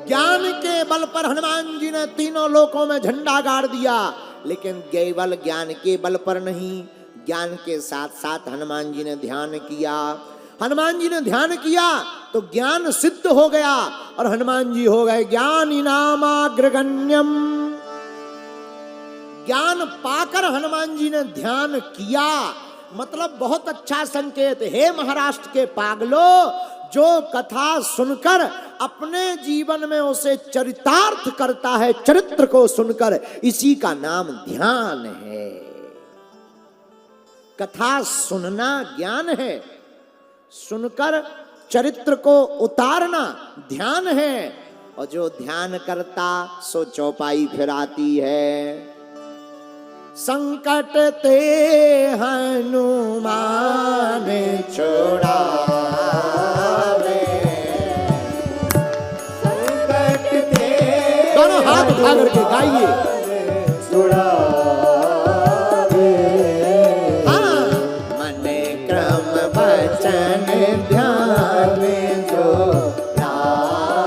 ज्ञान के बल पर हनुमान जी ने तीनों लोकों में झंडा गाड़ दिया, लेकिन केवल ज्ञान के बल पर नहीं, ज्ञान के साथ साथ हनुमान जी ने ध्यान किया। हनुमान जी ने ध्यान किया तो ज्ञान सिद्ध हो गया और हनुमान जी हो गए ज्ञानी नामाग्रगण्यम। ज्ञान पाकर हनुमान जी ने ध्यान किया, मतलब बहुत अच्छा संकेत। हे महाराष्ट्र के पागलो, जो कथा सुनकर अपने जीवन में उसे चरितार्थ करता है, चरित्र को सुनकर, इसी का नाम ध्यान है। कथा सुनना ज्ञान है, सुनकर चरित्र को उतारना ध्यान है। और जो ध्यान करता सो चौपाई फिराती है। संकट ते हनुमान छोड़ावे, संकट ते, दोनों हाथ उठा करके गाइए, छुड़ावे। हाँ, मन क्रम वचन ध्यान जो लावे,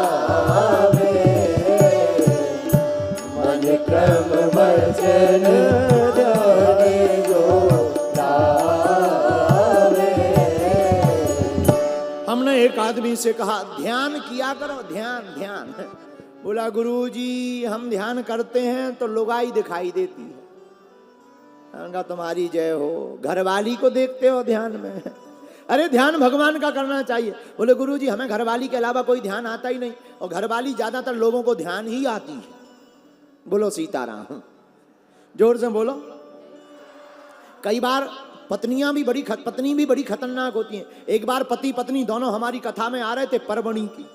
मन क्रम वचन एक आदमी से कहा ध्यान किया करो, ध्यान ध्यान। बोला गुरुजी हम ध्यान करते हैं तो लुगाई दिखाई देती है। कहा तुम्हारी जय हो, घरवाली को देखते हो ध्यान में? अरे ध्यान भगवान का करना चाहिए। बोले गुरुजी हमें घरवाली के अलावा कोई ध्यान आता ही नहीं, और घरवाली ज्यादातर लोगों को ध्यान ही आती है। बोलो सीताराम, जोर से बोलो। कई बार पत्नी भी बड़ी खतरनाक होती हैं। एक बार पति पत्नी दोनों हमारी कथा में आ रहे थे परवणी की,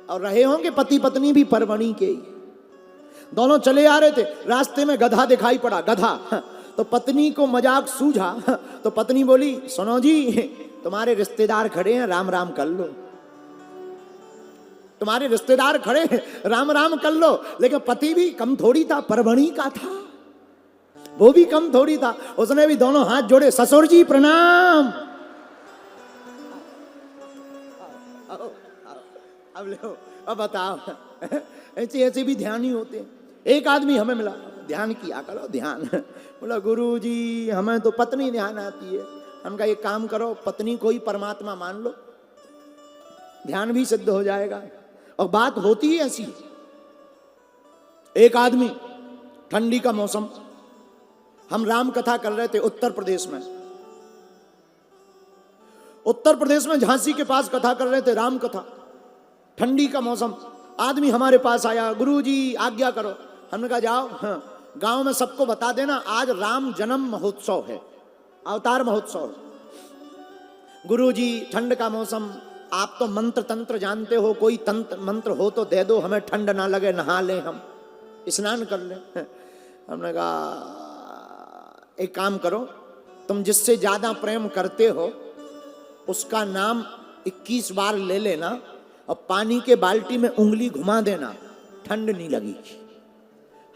और रहे होंगे पति पत्नी भी परवणी के ही। दोनों चले आ रहे थे, रास्ते में गधा दिखाई पड़ा, गधा। तो पत्नी को मजाक सूझा, तो पत्नी बोली सुनो जी तुम्हारे रिश्तेदार खड़े हैं, राम राम कर लो। तुम्हारे रिश्तेदार खड़े हैं, राम राम कर लो। लेकिन पति भी कम थोड़ी था, परवणी का था, वो भी कम थोड़ी था। उसने भी दोनों हाथ जोड़े, ससुर जी प्रणाम। अब लो, अब बताओ, ऐसे भी ध्यान ही होते हैं। एक आदमी हमें मिला, ध्यान किया करो ध्यान। बोला गुरु जी हमें तो पत्नी ध्यान आती है। हम कहा एक काम करो, पत्नी को ही परमात्मा मान लो, ध्यान भी सिद्ध हो जाएगा। और बात होती ही ऐसी। एक आदमी, ठंडी का मौसम, हम राम कथा कर रहे थे उत्तर प्रदेश में। उत्तर प्रदेश में झांसी के पास कथा कर रहे थे, राम कथा, ठंडी का मौसम। आदमी हमारे पास आया, गुरुजी आज्ञा करो। हमने कहा जाओ, हाँ, गांव में सबको बता देना आज राम जन्म महोत्सव है, अवतार महोत्सव। गुरुजी ठंड का मौसम, आप तो मंत्र तंत्र जानते हो, कोई तंत्र मंत्र हो तो दे दो, हमें ठंड ना लगे, नहा लें, हम स्नान कर लें। हमने कहा एक काम करो, तुम जिससे ज्यादा प्रेम करते हो उसका नाम 21 बार ले लेना और पानी के बाल्टी में उंगली घुमा देना, ठंड नहीं लगेगी।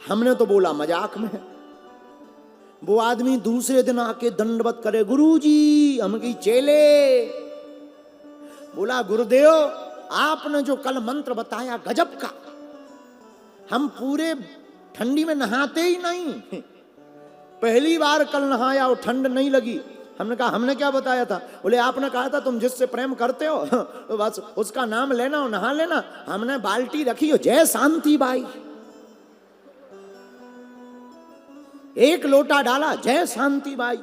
हमने तो बोला मजाक में है। वो आदमी दूसरे दिन आके दंडवत करे, गुरुजी हम की चेले। बोला गुरुदेव आपने जो कल मंत्र बताया गजब का, हम पूरे ठंडी में नहाते ही नहीं, पहली बार कल नहाया और ठंड नहीं लगी। हमने कहा हमने क्या बताया था? बोले आपने कहा था तुम जिससे प्रेम करते हो तो बस उसका नाम लेना और नहा लेना। हमने बाल्टी रखी हो, जय शांति बाई, एक लोटा डाला जय शांति बाई,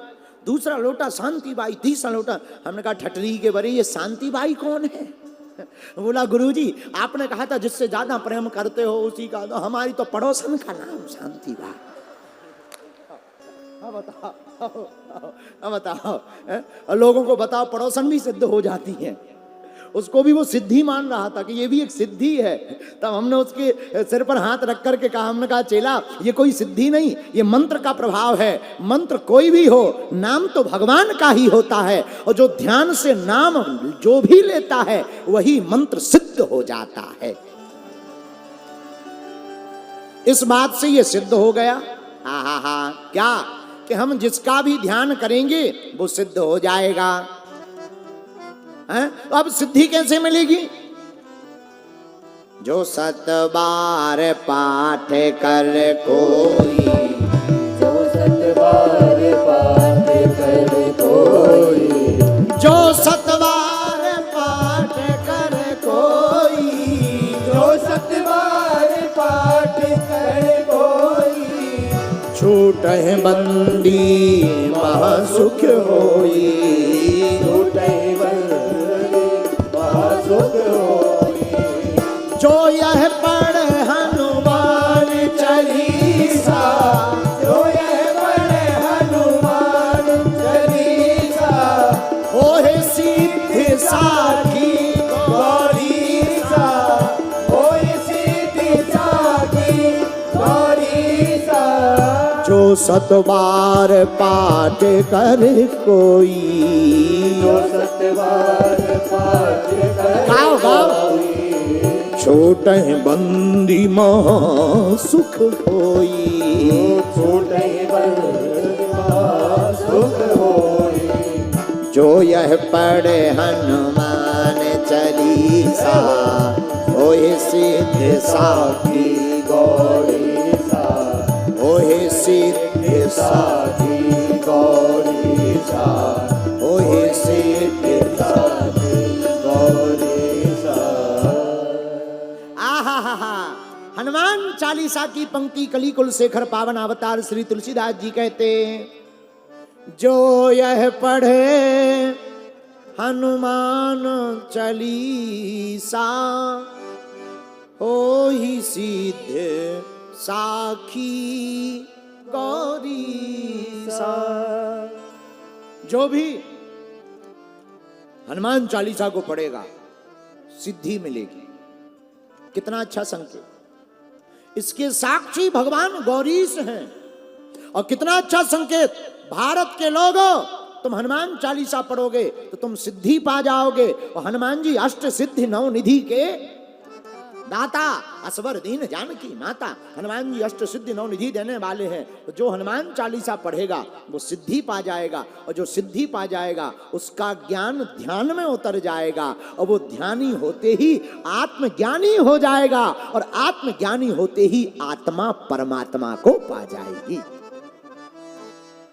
दूसरा लोटा शांति बाई, तीसरा लोटा। हमने कहा ठटरी के बरे ये शांति बाई कौन है? बोला गुरुजी आपने कहा था जिससे ज्यादा प्रेम करते हो उसी का, तो हमारी तो पड़ोसन का नाम शांति बाई। बताओ और लोगों को बताओ, पड़ोसन भी सिद्ध हो जाती है। उसको भी वो सिद्धि मान रहा था कि ये भी एक सिद्धि है। तब हमने उसके सिर पर हाथ रख करके कहा, हमने कहा चेला ये कोई सिद्धि नहीं, ये मंत्र का प्रभाव है। मंत्र कोई भी हो, नाम तो भगवान का ही होता है, और जो ध्यान से नाम जो भी लेता है वही मंत्र सिद्ध हो जाता है। इस बात से ये सिद्ध हो गया। हा क्या कि हम जिसका भी ध्यान करेंगे वो सिद्ध हो जाएगा। तो अब सिद्धि कैसे मिलेगी? जो 7 बार पाठ कर कोई, जो 7 बार पाठ कर कोई, जो 7 बार पाठ कर कोई, जो 7 बार पाठ कर कोई, छूटहि बंदी महासुख होई, छूटहि बंदी महासुख होई। जो यह पढ़ हनुमान चालीसा, जो यह पढ़े हनुमान चालीसा, होए सिद्ध साखी गौरीसा, होए सिद्ध साखी गौरीसा। जो 7 बार पाठ कर कोई, जो 7 बार पाठ कर गाओ गाओ, कोई, छूटहि बंदी महासुख होई, छूटहि बंदी महासुख होई। जो यह पढ़े हनुमान चालीसा, होए सिद्ध साखी गौरीसा, होए सिद्ध साखी साखी गौरीसा, होए सिद्ध साखी गौरीसा। आहा हा हा। हनुमान चालीसा की पंक्ति कलिकुल शेखर पावन अवतार श्री तुलसीदास जी कहते, जो यह पढ़े हनुमान चालीसा, हो ही सिद्ध साखी गौरीसा। जो भी हनुमान चालीसा को पढ़ेगा सिद्धि मिलेगी। कितना अच्छा संकेत। इसके साक्षी भगवान गौरीश हैं। और कितना अच्छा संकेत, भारत के लोगों तुम हनुमान चालीसा पढ़ोगे तो तुम सिद्धि पा जाओगे। और हनुमान जी अष्ट सिद्धि 9 निधि के दाता, असवर दीन जानकी माता। हनुमान जी अष्ट सिद्धि 9 निधि देने वाले हैं। तो जो हनुमान चालीसा पढ़ेगा वो सिद्धि पा जाएगा। और जो सिद्धि पा जाएगा उसका ज्ञान ध्यान में उतर जाएगा। और वो ध्यानी होते ही आत्मज्ञानी हो जाएगा। और आत्मज्ञानी होते ही आत्मा परमात्मा को पा जाएगी।